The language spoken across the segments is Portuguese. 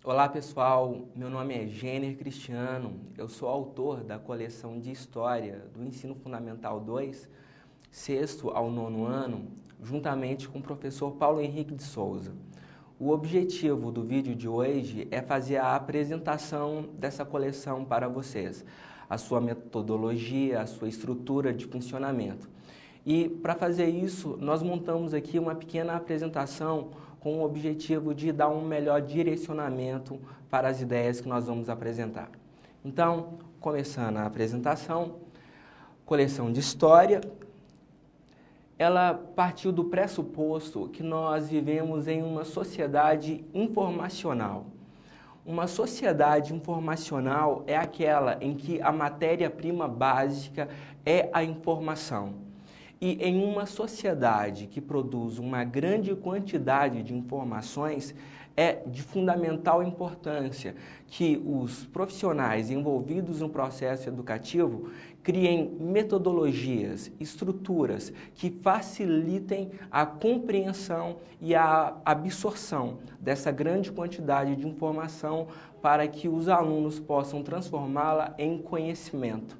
Olá pessoal, meu nome é Gêner Cristiano, eu sou autor da coleção de História do Ensino Fundamental 2, sexto ao nono ano, juntamente com o professor Paulo Henrique de Souza. O objetivo do vídeo de hoje é fazer a apresentação dessa coleção para vocês, a sua metodologia, a sua estrutura de funcionamento. E para fazer isso, nós montamos aqui uma pequena apresentação com o objetivo de dar um melhor direcionamento para as ideias que nós vamos apresentar. Então, começando a apresentação, coleção de história, ela partiu do pressuposto que nós vivemos em uma sociedade informacional. Uma sociedade informacional é aquela em que a matéria-prima básica é a informação. E em uma sociedade que produz uma grande quantidade de informações, é de fundamental importância que os profissionais envolvidos no processo educativo criem metodologias, estruturas que facilitem a compreensão e a absorção dessa grande quantidade de informação para que os alunos possam transformá-la em conhecimento.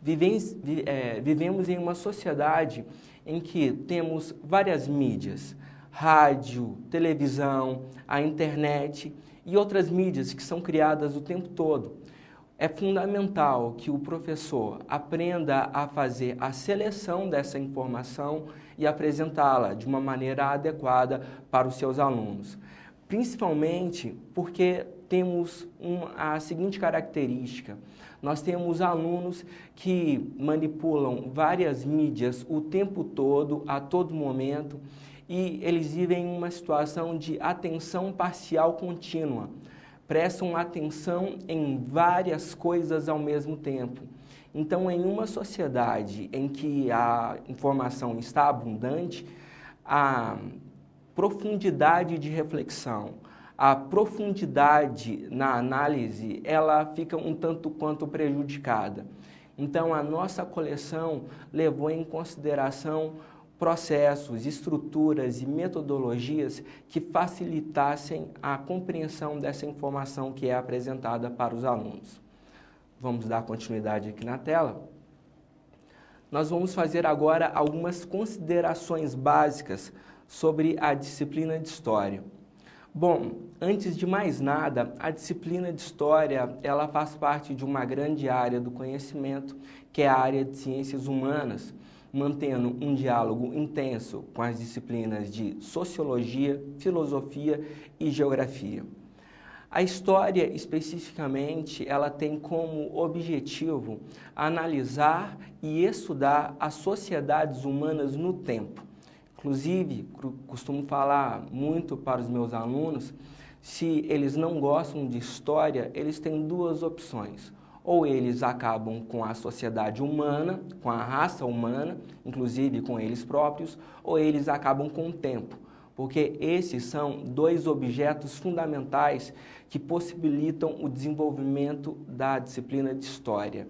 Vivemos em uma sociedade em que temos várias mídias, rádio, televisão, a internet e outras mídias que são criadas o tempo todo. É fundamental que o professor aprenda a fazer a seleção dessa informação e apresentá-la de uma maneira adequada para os seus alunos. Principalmente porque temos a seguinte característica: nós temos alunos que manipulam várias mídias o tempo todo, a todo momento, e eles vivem em uma situação de atenção parcial contínua. Prestam atenção em várias coisas ao mesmo tempo. Então, em uma sociedade em que a informação está abundante, a profundidade de reflexão, a profundidade na análise, ela fica um tanto quanto prejudicada. Então, a nossa coleção levou em consideração processos, estruturas e metodologias que facilitassem a compreensão dessa informação que é apresentada para os alunos. Vamos dar continuidade aqui na tela. Nós vamos fazer agora algumas considerações básicas sobre a disciplina de História. Bom, antes de mais nada, a disciplina de História, ela faz parte de uma grande área do conhecimento, que é a área de Ciências Humanas, mantendo um diálogo intenso com as disciplinas de Sociologia, Filosofia e Geografia. A História, especificamente, ela tem como objetivo analisar e estudar as sociedades humanas no tempo. Inclusive, costumo falar muito para os meus alunos, se eles não gostam de história, eles têm duas opções. Ou eles acabam com a sociedade humana, com a raça humana, inclusive com eles próprios, ou eles acabam com o tempo. Porque esses são dois objetos fundamentais que possibilitam o desenvolvimento da disciplina de História.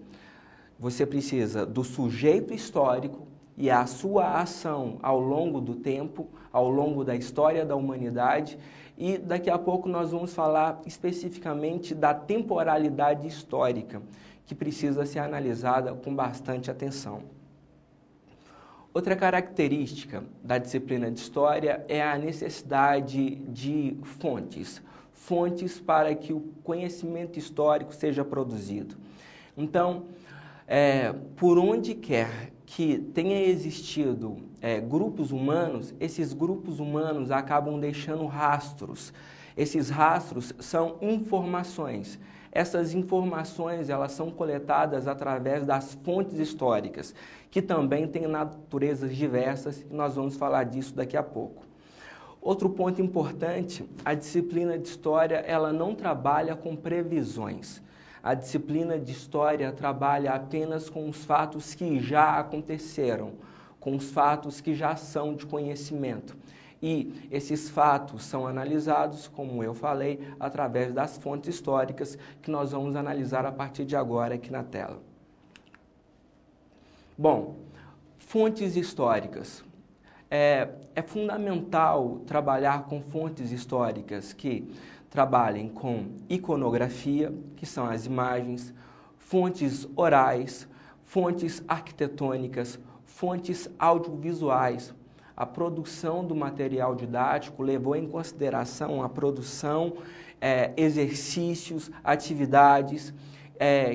Você precisa do sujeito histórico e a sua ação ao longo do tempo, ao longo da história da humanidade, e daqui a pouco nós vamos falar especificamente da temporalidade histórica, que precisa ser analisada com bastante atenção. Outra característica da disciplina de História é a necessidade de fontes para que o conhecimento histórico seja produzido. Então, por onde quer que tenha existido grupos humanos, esses grupos humanos acabam deixando rastros. Esses rastros são informações. Essas informações, elas são coletadas através das fontes históricas, que também têm naturezas diversas, e nós vamos falar disso daqui a pouco. Outro ponto importante, a disciplina de História, ela não trabalha com previsões. A disciplina de História trabalha apenas com os fatos que já aconteceram, com os fatos que já são de conhecimento. E esses fatos são analisados, como eu falei, através das fontes históricas que nós vamos analisar a partir de agora aqui na tela. Bom, fontes históricas. É fundamental trabalhar com fontes históricas que trabalhem com iconografia, que são as imagens, fontes orais, fontes arquitetônicas, fontes audiovisuais. A produção do material didático levou em consideração a produção, exercícios, atividades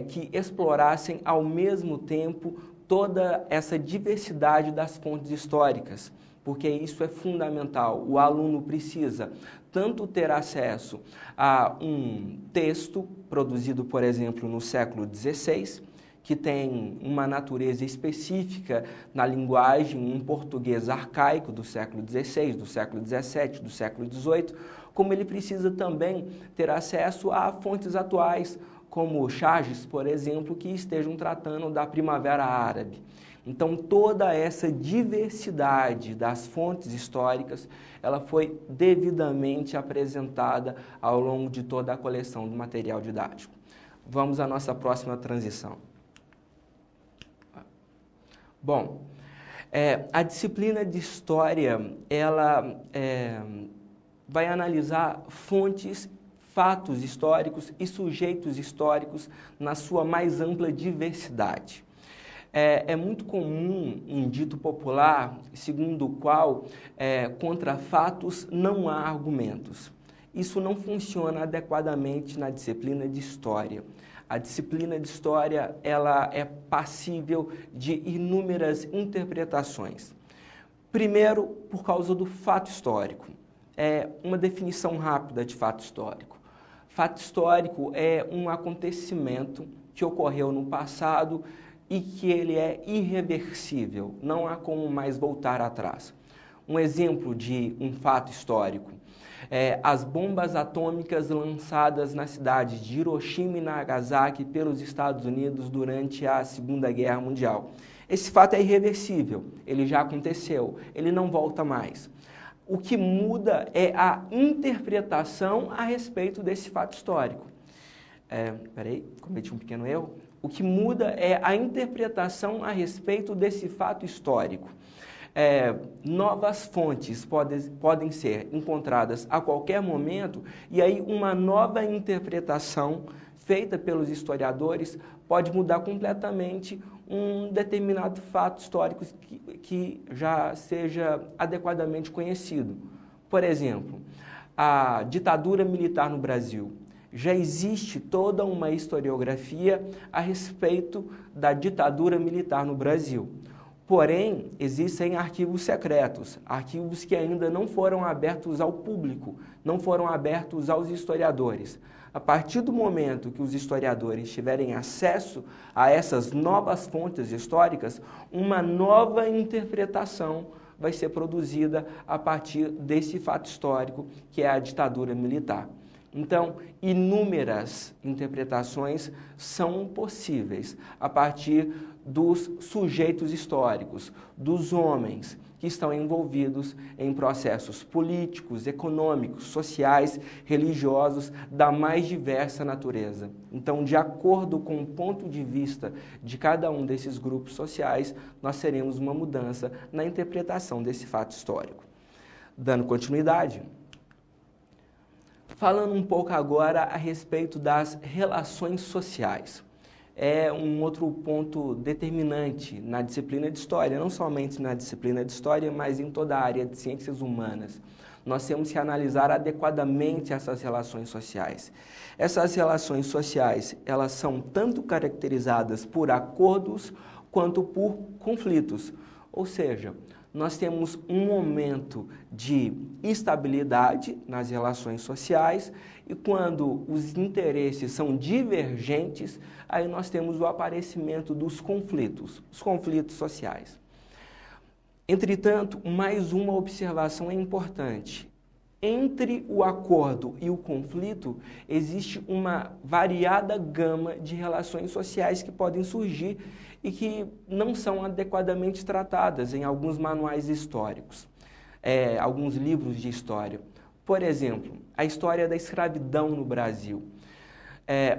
que explorassem ao mesmo tempo toda essa diversidade das fontes históricas, porque isso é fundamental. O aluno precisa tanto ter acesso a um texto produzido, por exemplo, no século XVI, que tem uma natureza específica na linguagem, um português arcaico do século XVI, do século XVII, do século XVIII, como ele precisa também ter acesso a fontes atuais, como charges, por exemplo, que estejam tratando da Primavera Árabe. Então, toda essa diversidade das fontes históricas, ela foi devidamente apresentada ao longo de toda a coleção do material didático. Vamos à nossa próxima transição. Bom, a disciplina de História, ela vai analisar fontes, fatos históricos e sujeitos históricos na sua mais ampla diversidade. É muito comum um dito popular, segundo o qual contra fatos não há argumentos. Isso não funciona adequadamente na disciplina de História. A disciplina de História, ela é passível de inúmeras interpretações. Primeiro, por causa do fato histórico. Uma definição rápida de fato histórico. Fato histórico é um acontecimento que ocorreu no passado e que ele é irreversível, não há como mais voltar atrás. Um exemplo de um fato histórico as bombas atômicas lançadas na cidade de Hiroshima e Nagasaki pelos Estados Unidos durante a Segunda Guerra Mundial. Esse fato é irreversível, ele já aconteceu, ele não volta mais. O que muda é a interpretação a respeito desse fato histórico. Cometi um pequeno erro. O que muda é a interpretação a respeito desse fato histórico. Novas fontes podem ser encontradas a qualquer momento e aí uma nova interpretação feita pelos historiadores pode mudar completamente um determinado fato histórico que já seja adequadamente conhecido. Por exemplo, a ditadura militar no Brasil. Já existe toda uma historiografia a respeito da ditadura militar no Brasil. Porém, existem arquivos secretos, arquivos que ainda não foram abertos ao público, não foram abertos aos historiadores. A partir do momento que os historiadores tiverem acesso a essas novas fontes históricas, uma nova interpretação vai ser produzida a partir desse fato histórico, que é a ditadura militar. Então, inúmeras interpretações são possíveis a partir dos sujeitos históricos, dos homens que estão envolvidos em processos políticos, econômicos, sociais, religiosos, da mais diversa natureza. Então, de acordo com o ponto de vista de cada um desses grupos sociais, nós teremos uma mudança na interpretação desse fato histórico. Dando continuidade, falando um pouco agora a respeito das relações sociais. É um outro ponto determinante na disciplina de História, não somente na disciplina de História, mas em toda a área de ciências humanas. Nós temos que analisar adequadamente essas relações sociais. Essas relações sociais, elas são tanto caracterizadas por acordos quanto por conflitos. Ou seja, nós temos um momento de instabilidade nas relações sociais e quando os interesses são divergentes, aí nós temos o aparecimento dos conflitos, os conflitos sociais. Entretanto, mais uma observação é importante. Entre o acordo e o conflito, existe uma variada gama de relações sociais que podem surgir e que não são adequadamente tratadas em alguns manuais históricos, alguns livros de história. Por exemplo, a história da escravidão no Brasil.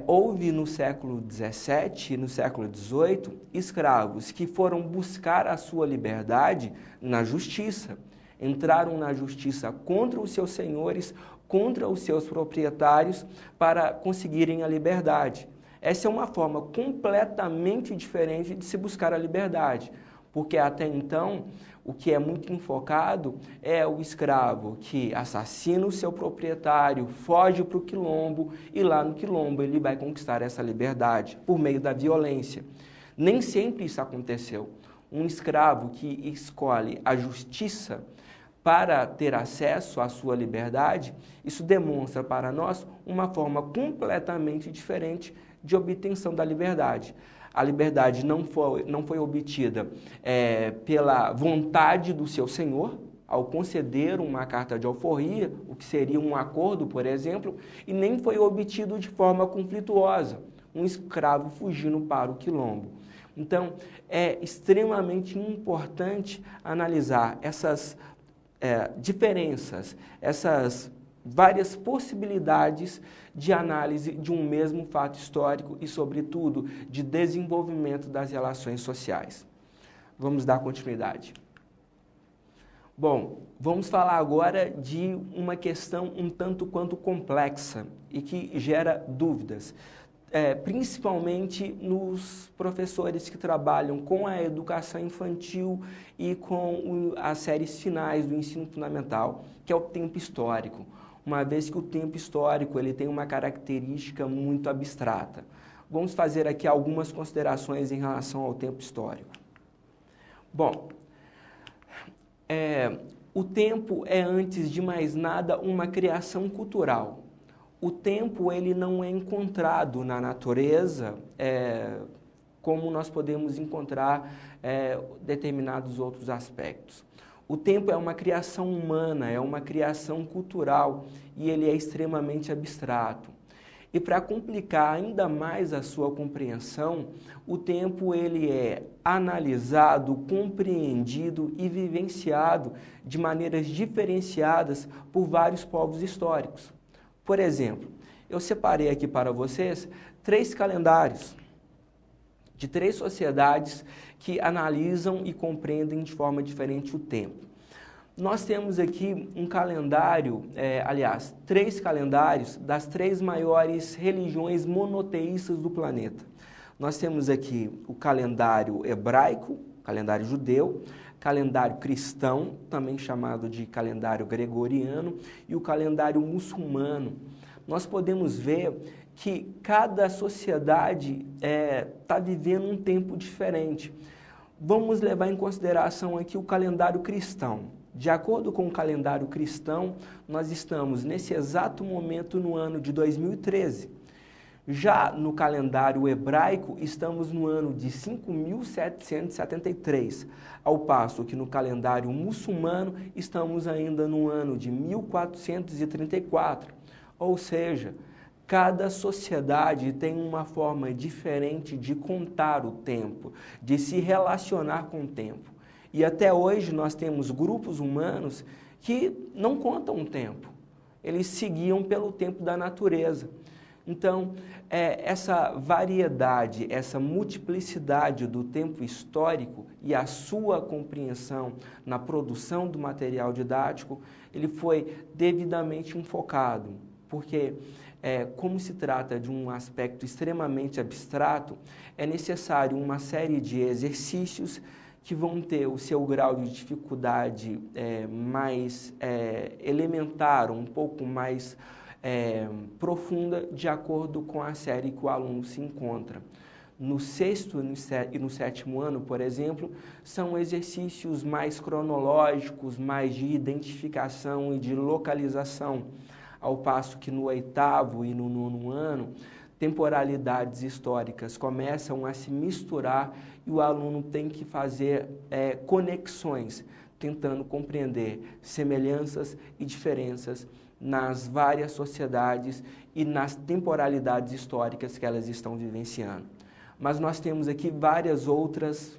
Houve no século XVII e no século XVIII escravos que foram buscar a sua liberdade na justiça. Entraram na justiça contra os seus senhores, contra os seus proprietários, para conseguirem a liberdade. Essa é uma forma completamente diferente de se buscar a liberdade, porque até então o que é muito enfocado é o escravo que assassina o seu proprietário, foge para o quilombo e lá no quilombo ele vai conquistar essa liberdade por meio da violência. Nem sempre isso aconteceu. Um escravo que escolhe a justiça para ter acesso à sua liberdade, isso demonstra para nós uma forma completamente diferente de obtenção da liberdade. A liberdade não foi obtida pela vontade do seu senhor, ao conceder uma carta de alforria, o que seria um acordo, por exemplo, e nem foi obtido de forma conflituosa, um escravo fugindo para o quilombo. Então, é extremamente importante analisar essas diferenças, essas várias possibilidades de análise de um mesmo fato histórico e, sobretudo, de desenvolvimento das relações sociais. Vamos dar continuidade. Bom, vamos falar agora de uma questão um tanto quanto complexa e que gera dúvidas, principalmente nos professores que trabalham com a educação infantil e com as séries finais do ensino fundamental, que é o tempo histórico. Uma vez que o tempo histórico ele tem uma característica muito abstrata. Vamos fazer aqui algumas considerações em relação ao tempo histórico. Bom, o tempo é, antes de mais nada, uma criação cultural. O tempo ele não é encontrado na natureza como nós podemos encontrar determinados outros aspectos. O tempo é uma criação humana, é uma criação cultural e ele é extremamente abstrato. E para complicar ainda mais a sua compreensão, o tempo ele é analisado, compreendido e vivenciado de maneiras diferenciadas por vários povos históricos. Por exemplo, eu separei aqui para vocês 3 calendários de 3 sociedades que analisam e compreendem de forma diferente o tempo. Nós temos aqui um calendário, 3 calendários das 3 maiores religiões monoteístas do planeta. Nós temos aqui o calendário hebraico, calendário judeu, calendário cristão, também chamado de calendário gregoriano, e o calendário muçulmano. Nós podemos ver que cada sociedade está vivendo um tempo diferente. Vamos levar em consideração aqui o calendário cristão. De acordo com o calendário cristão, nós estamos nesse exato momento no ano de 2013. Já no calendário hebraico, estamos no ano de 5.773, ao passo que no calendário muçulmano, estamos ainda no ano de 1434. Ou seja, cada sociedade tem uma forma diferente de contar o tempo, de se relacionar com o tempo. E até hoje nós temos grupos humanos que não contam o tempo, eles seguiam pelo tempo da natureza. Então, essa variedade, essa multiplicidade do tempo histórico e a sua compreensão na produção do material didático, ele foi devidamente enfocado, porque como se trata de um aspecto extremamente abstrato, é necessário uma série de exercícios que vão ter o seu grau de dificuldade mais elementar, um pouco mais profunda, de acordo com a série que o aluno se encontra. No 6º e no 7º ano, por exemplo, são exercícios mais cronológicos, mais de identificação e de localização, ao passo que no 8º e no 9º ano, temporalidades históricas começam a se misturar e o aluno tem que fazer conexões, tentando compreender semelhanças e diferenças nas várias sociedades e nas temporalidades históricas que elas estão vivenciando. Mas nós temos aqui várias outras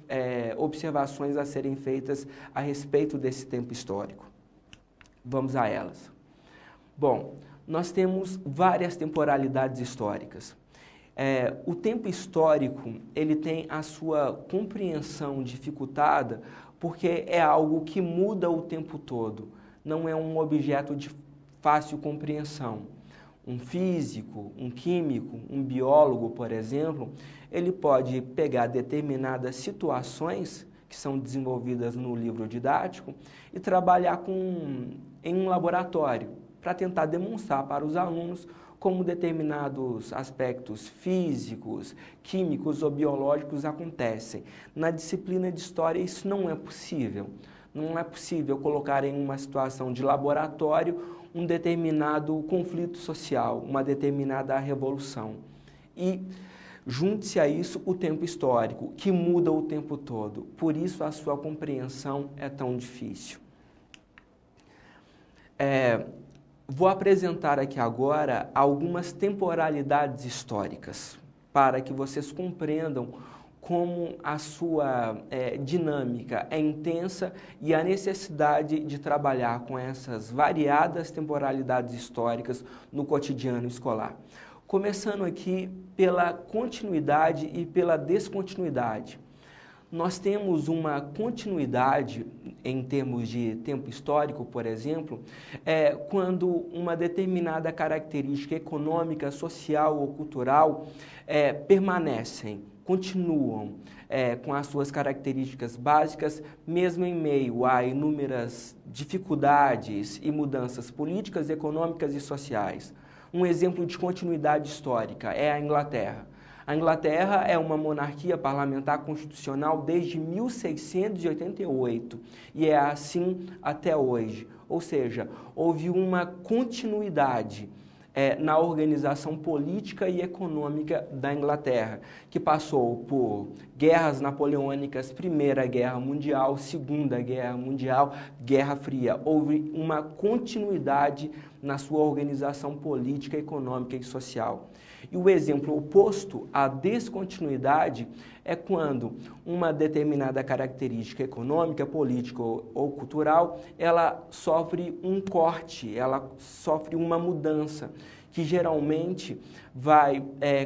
observações a serem feitas a respeito desse tempo histórico. Vamos a elas. Bom, nós temos várias temporalidades históricas. O tempo histórico, ele tem a sua compreensão dificultada porque é algo que muda o tempo todo, não é um objeto de fácil compreensão. Um físico, um químico, um biólogo, por exemplo, ele pode pegar determinadas situações que são desenvolvidas no livro didático e trabalhar em um laboratório para tentar demonstrar para os alunos como determinados aspectos físicos, químicos ou biológicos acontecem. Na disciplina de História isso não é possível. Não é possível colocar em uma situação de laboratório um determinado conflito social, uma determinada revolução. E junte-se a isso o tempo histórico, que muda o tempo todo. Por isso a sua compreensão é tão difícil. Vou apresentar aqui agora algumas temporalidades históricas, para que vocês compreendam como a sua dinâmica é intensa e a necessidade de trabalhar com essas variadas temporalidades históricas no cotidiano escolar. Começando aqui pela continuidade e pela descontinuidade. Nós temos uma continuidade em termos de tempo histórico, por exemplo, quando uma determinada característica econômica, social ou cultural permanecem, continuam com as suas características básicas, mesmo em meio a inúmeras dificuldades e mudanças políticas, econômicas e sociais. Um exemplo de continuidade histórica é a Inglaterra. A Inglaterra é uma monarquia parlamentar constitucional desde 1688 e é assim até hoje. Ou seja, houve uma continuidade na organização política e econômica da Inglaterra, que passou por guerras napoleônicas, Primeira Guerra Mundial, Segunda Guerra Mundial, Guerra Fria. Houve uma continuidade na sua organização política, econômica e social. E o exemplo oposto à descontinuidade é quando uma determinada característica econômica, política ou cultural, ela sofre um corte, ela sofre uma mudança, que geralmente vai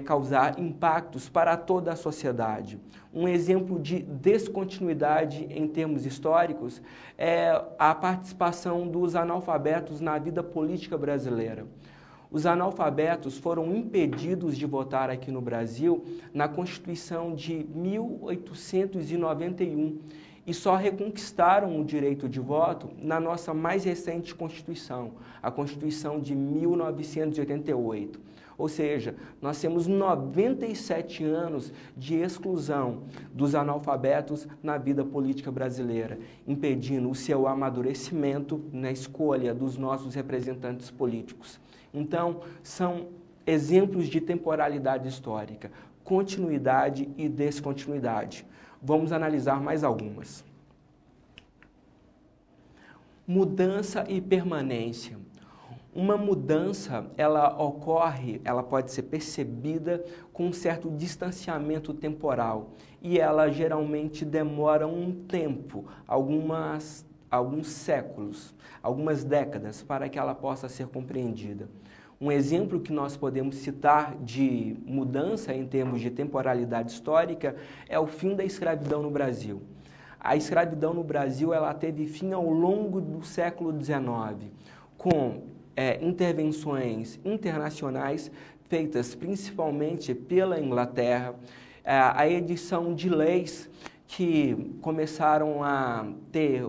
causar impactos para toda a sociedade. Um exemplo de descontinuidade em termos históricos é a participação dos analfabetos na vida política brasileira. Os analfabetos foram impedidos de votar aqui no Brasil na Constituição de 1891 e só reconquistaram o direito de voto na nossa mais recente Constituição, a Constituição de 1988. Ou seja, nós temos 97 anos de exclusão dos analfabetos na vida política brasileira, impedindo o seu amadurecimento na escolha dos nossos representantes políticos. Então, são exemplos de temporalidade histórica, continuidade e descontinuidade. Vamos analisar mais algumas. Mudança e permanência. Uma mudança, ela ocorre, ela pode ser percebida com um certo distanciamento temporal e ela geralmente demora um tempo, alguns séculos, algumas décadas para que ela possa ser compreendida. Um exemplo que nós podemos citar de mudança em termos de temporalidade histórica é o fim da escravidão no Brasil. A escravidão no Brasil ela teve fim ao longo do século XIX, com intervenções internacionais feitas principalmente pela Inglaterra, a edição de leis que começaram a ter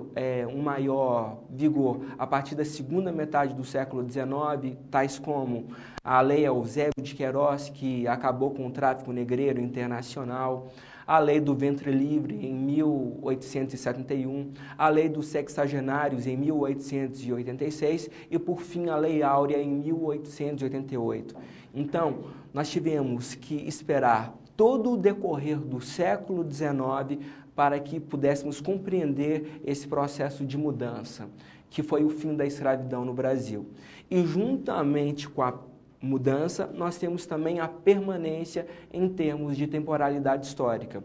um maior vigor a partir da segunda metade do século XIX, tais como a Lei Eusébio de Queiroz, que acabou com o tráfico negreiro internacional, a Lei do Ventre Livre, em 1871, a Lei dos Sexagenários, em 1886, e, por fim, a Lei Áurea, em 1888. Então, nós tivemos que esperar todo o decorrer do século XIX para que pudéssemos compreender esse processo de mudança, que foi o fim da escravidão no Brasil. E, juntamente com a mudança, nós temos também a permanência em termos de temporalidade histórica.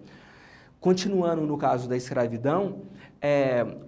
Continuando no caso da escravidão,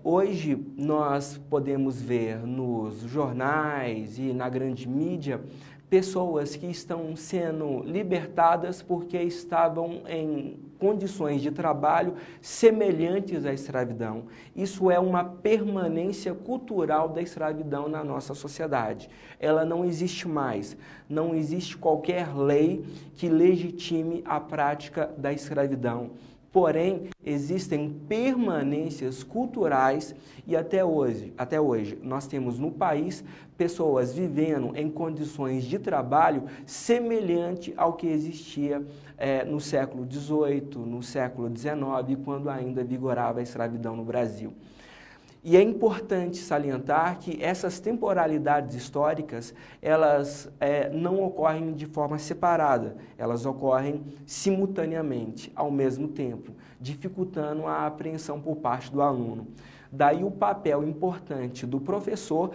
hoje nós podemos ver nos jornais e na grande mídia pessoas que estão sendo libertadas porque estavam em condições de trabalho semelhantes à escravidão. Isso é uma permanência cultural da escravidão na nossa sociedade. Ela não existe mais. Não existe qualquer lei que legitime a prática da escravidão. Porém, existem permanências culturais e até hoje nós temos no país pessoas vivendo em condições de trabalho semelhante ao que existia no século XVIII, no século XIX, quando ainda vigorava a escravidão no Brasil. E é importante salientar que essas temporalidades históricas, elas não ocorrem de forma separada, elas ocorrem simultaneamente, ao mesmo tempo, dificultando a apreensão por parte do aluno. Daí o papel importante do professor,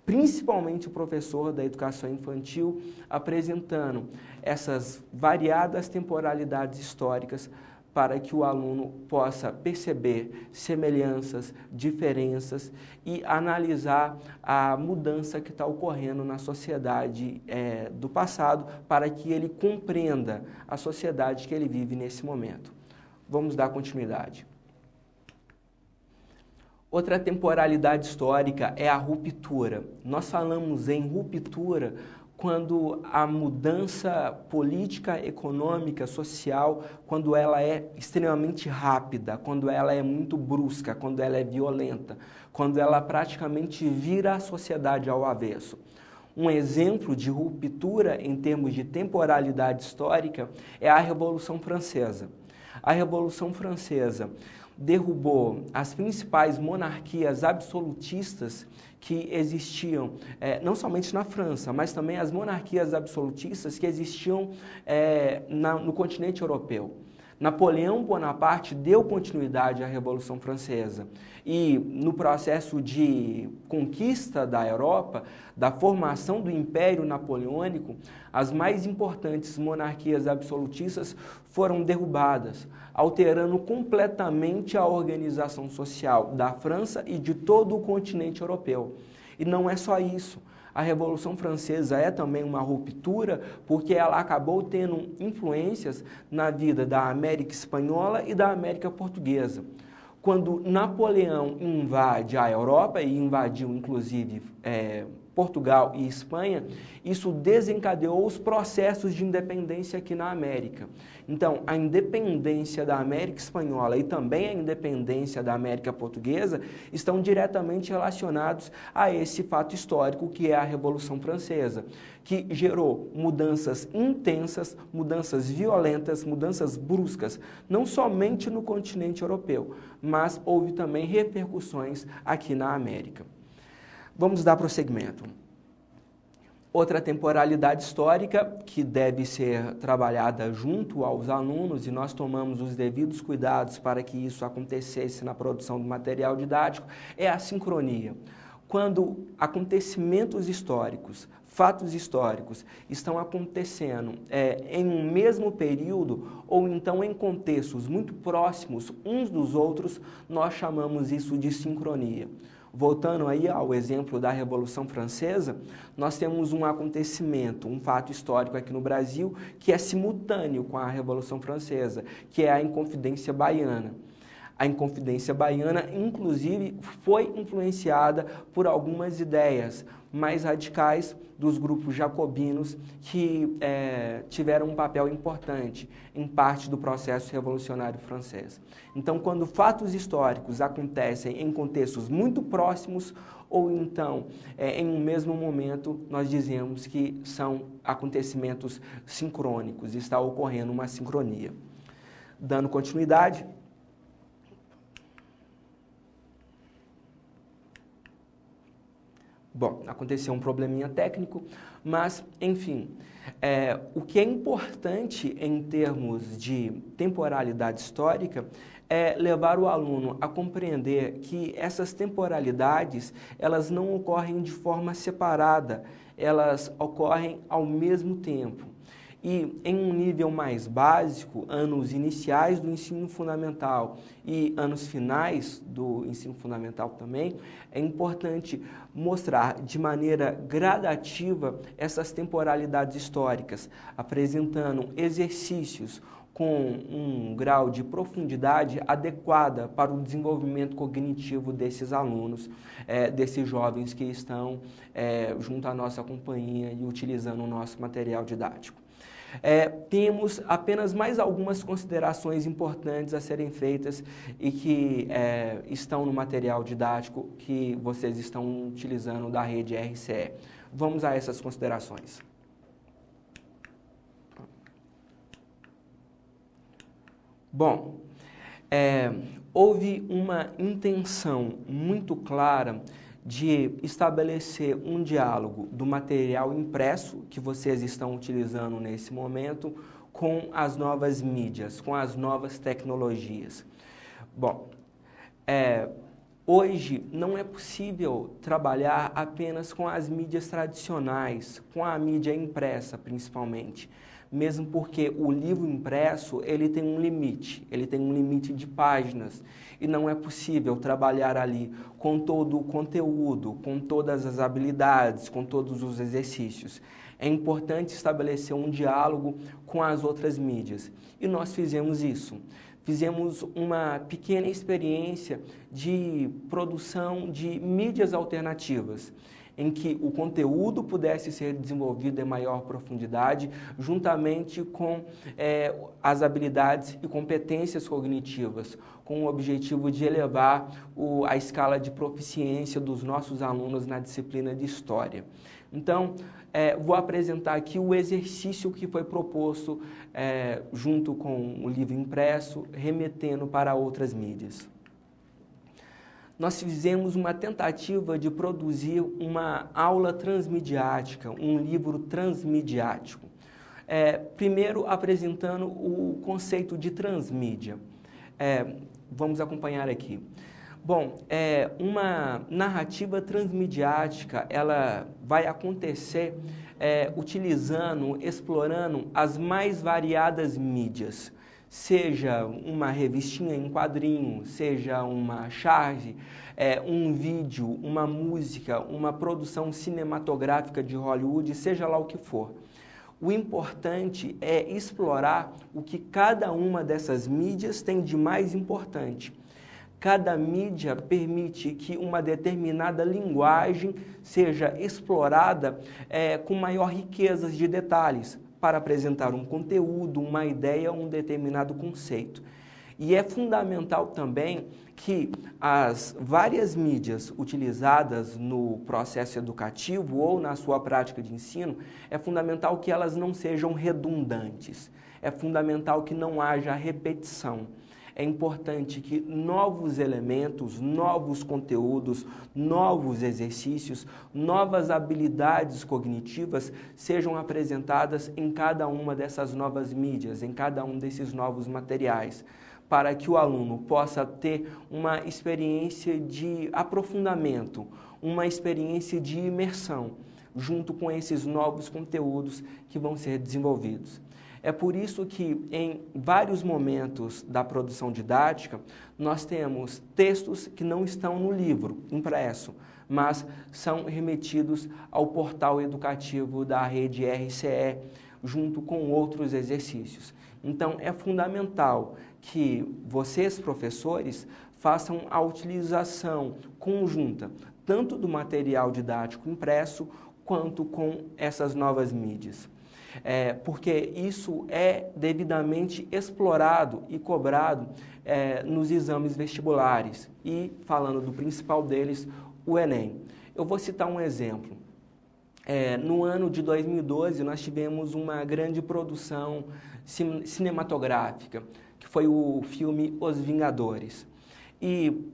principalmente o professor da educação infantil, apresentando essas variadas temporalidades históricas para que o aluno possa perceber semelhanças, diferenças e analisar a mudança que está ocorrendo na sociedade do passado, para que ele compreenda a sociedade que ele vive nesse momento. Vamos dar continuidade. Outra temporalidade histórica é a ruptura. Nós falamos em ruptura quando a mudança política, econômica, social, quando ela é extremamente rápida, quando ela é muito brusca, quando ela é violenta, quando ela praticamente vira a sociedade ao avesso. Um exemplo de ruptura em termos de temporalidade histórica é a Revolução Francesa. A Revolução Francesa derrubou as principais monarquias absolutistas que existiam, não somente na França, mas também as monarquias absolutistas que existiam no continente europeu. Napoleão Bonaparte deu continuidade à Revolução Francesa e no processo de conquista da Europa, da formação do Império Napoleônico, as mais importantes monarquias absolutistas foram derrubadas, alterando completamente a organização social da França e de todo o continente europeu. E não é só isso. A Revolução Francesa é também uma ruptura porque ela acabou tendo influências na vida da América Espanhola e da América Portuguesa. Quando Napoleão invade a Europa e invadiu inclusive Portugal e Espanha, isso desencadeou os processos de independência aqui na América. Então, a independência da América Espanhola e também a independência da América Portuguesa estão diretamente relacionados a esse fato histórico que é a Revolução Francesa, que gerou mudanças intensas, mudanças violentas, mudanças bruscas, não somente no continente europeu, mas houve também repercussões aqui na América. Vamos dar prosseguimento. Outra temporalidade histórica que deve ser trabalhada junto aos alunos, e nós tomamos os devidos cuidados para que isso acontecesse na produção do material didático, é a sincronia. Quando acontecimentos históricos, fatos históricos estão acontecendo em um mesmo período ou então em contextos muito próximos uns dos outros, nós chamamos isso de sincronia. Voltando aí ao exemplo da Revolução Francesa, nós temos um acontecimento, um fato histórico aqui no Brasil que é simultâneo com a Revolução Francesa, que é a Inconfidência Baiana. A Inconfidência Baiana, inclusive, foi influenciada por algumas ideias mais radicais dos grupos jacobinos que tiveram um papel importante em parte do processo revolucionário francês. Então, quando fatos históricos acontecem em contextos muito próximos ou então em um mesmo momento, nós dizemos que são acontecimentos sincrônicos, está ocorrendo uma sincronia. Dando continuidade, bom, aconteceu um probleminha técnico, mas, enfim, o que é importante em termos de temporalidade histórica é levar o aluno a compreender que essas temporalidades, elas não ocorrem de forma separada, elas ocorrem ao mesmo tempo. E em um nível mais básico, anos iniciais do ensino fundamental e anos finais do ensino fundamental também, é importante mostrar de maneira gradativa essas temporalidades históricas, apresentando exercícios com um grau de profundidade adequada para o desenvolvimento cognitivo desses alunos, desses jovens que estão junto à nossa companhia e utilizando o nosso material didático. Temos apenas mais algumas considerações importantes a serem feitas e que estão no material didático que vocês estão utilizando da rede RCE. Vamos a essas considerações. Bom, houve uma intenção muito clara de estabelecer um diálogo do material impresso que vocês estão utilizando nesse momento com as novas mídias, com as novas tecnologias. Bom, hoje não é possível trabalhar apenas com as mídias tradicionais, com a mídia impressa principalmente, mesmo porque o livro impresso ele tem um limite de páginas e não é possível trabalhar ali com todo o conteúdo, com todas as habilidades, com todos os exercícios. É importante estabelecer um diálogo com as outras mídias e nós fizemos isso. Fizemos uma pequena experiência de produção de mídias alternativas, em que o conteúdo pudesse ser desenvolvido em maior profundidade, juntamente com as habilidades e competências cognitivas, com o objetivo de elevar a escala de proficiência dos nossos alunos na disciplina de História. Então, vou apresentar aqui o exercício que foi proposto junto com o livro impresso, remetendo para outras mídias. Nós fizemos uma tentativa de produzir uma aula transmediática, um livro transmediático. Primeiro, apresentando o conceito de transmídia. Vamos acompanhar aqui. Bom, uma narrativa transmediática, ela vai acontecer explorando as mais variadas mídias, seja uma revistinha em quadrinho, seja uma charge, um vídeo, uma música, uma produção cinematográfica de Hollywood, seja lá o que for. O importante é explorar o que cada uma dessas mídias tem de mais importante. Cada mídia permite que uma determinada linguagem seja explorada com maior riqueza de detalhes, para apresentar um conteúdo, uma ideia, um determinado conceito. E é fundamental também que as várias mídias utilizadas no processo educativo ou na sua prática de ensino, é fundamental que elas não sejam redundantes, é fundamental que não haja repetição. É importante que novos elementos, novos conteúdos, novos exercícios, novas habilidades cognitivas sejam apresentadas em cada uma dessas novas mídias, em cada um desses novos materiais, para que o aluno possa ter uma experiência de aprofundamento, uma experiência de imersão, junto com esses novos conteúdos que vão ser desenvolvidos. É por isso que, em vários momentos da produção didática, nós temos textos que não estão no livro impresso, mas são remetidos ao portal educativo da rede RCE, junto com outros exercícios. Então, é fundamental que vocês, professores, façam a utilização conjunta, tanto do material didático impresso, quanto com essas novas mídias. Porque isso é devidamente explorado e cobrado nos exames vestibulares e, falando do principal deles, o Enem. Eu vou citar um exemplo. No ano de 2012, nós tivemos uma grande produção cinematográfica, que foi o filme Os Vingadores. E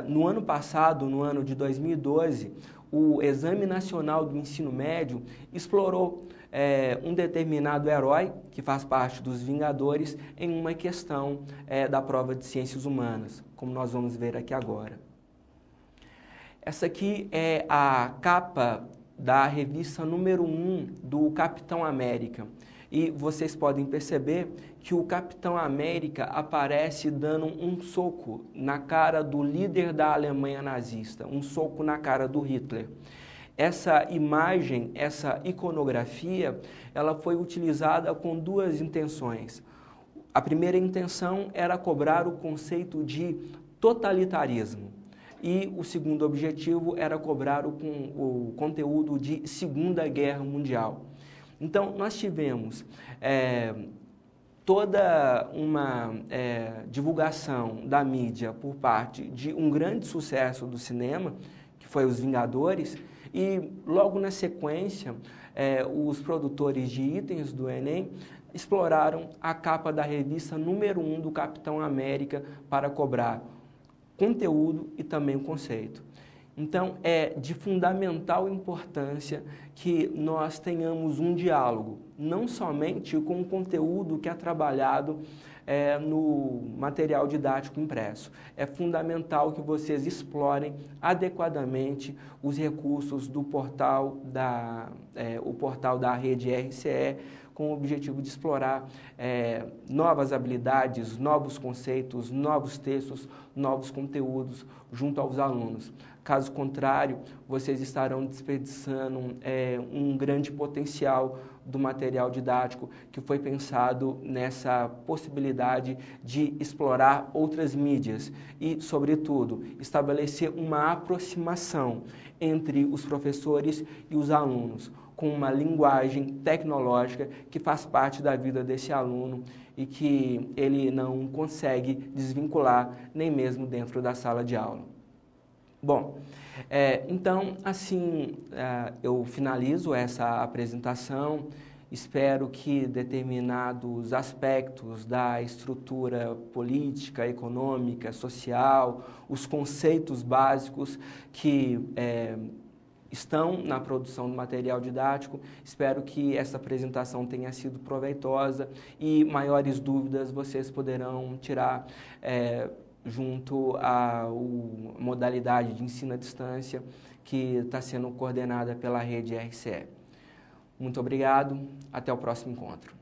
no ano passado, no ano de 2012, o Exame Nacional do Ensino Médio explorou um determinado herói, que faz parte dos Vingadores, em uma questão da prova de Ciências Humanas, como nós vamos ver aqui agora. Essa aqui é a capa da revista número 1 do Capitão América. E vocês podem perceber que o Capitão América aparece dando um soco na cara do líder da Alemanha nazista, um soco na cara do Hitler. Essa imagem, essa iconografia, ela foi utilizada com duas intenções. A primeira intenção era cobrar o conceito de totalitarismo. E o segundo objetivo era cobrar o conteúdo de Segunda Guerra Mundial. Então, nós tivemos toda uma divulgação da mídia por parte de um grande sucesso do cinema, que foi Os Vingadores, e logo na sequência, os produtores de itens do Enem exploraram a capa da revista número 1 do Capitão América para cobrar conteúdo e também o conceito. Então, é de fundamental importância que nós tenhamos um diálogo, não somente com o conteúdo que é trabalhado no material didático impresso. É fundamental que vocês explorem adequadamente os recursos do portal da rede RCE, com o objetivo de explorar novas habilidades, novos conceitos, novos textos, novos conteúdos junto aos alunos. Caso contrário, vocês estarão desperdiçando um grande potencial do material didático que foi pensado nessa possibilidade de explorar outras mídias e, sobretudo, estabelecer uma aproximação entre os professores e os alunos, com uma linguagem tecnológica que faz parte da vida desse aluno e que ele não consegue desvincular nem mesmo dentro da sala de aula. Bom, então, assim, eu finalizo essa apresentação. Espero que determinados aspectos da estrutura política, econômica, social, os conceitos básicos que estão na produção do material didático, espero que essa apresentação tenha sido proveitosa e maiores dúvidas vocês poderão tirar junto à modalidade de ensino à distância que está sendo coordenada pela rede RCE. Muito obrigado, até o próximo encontro.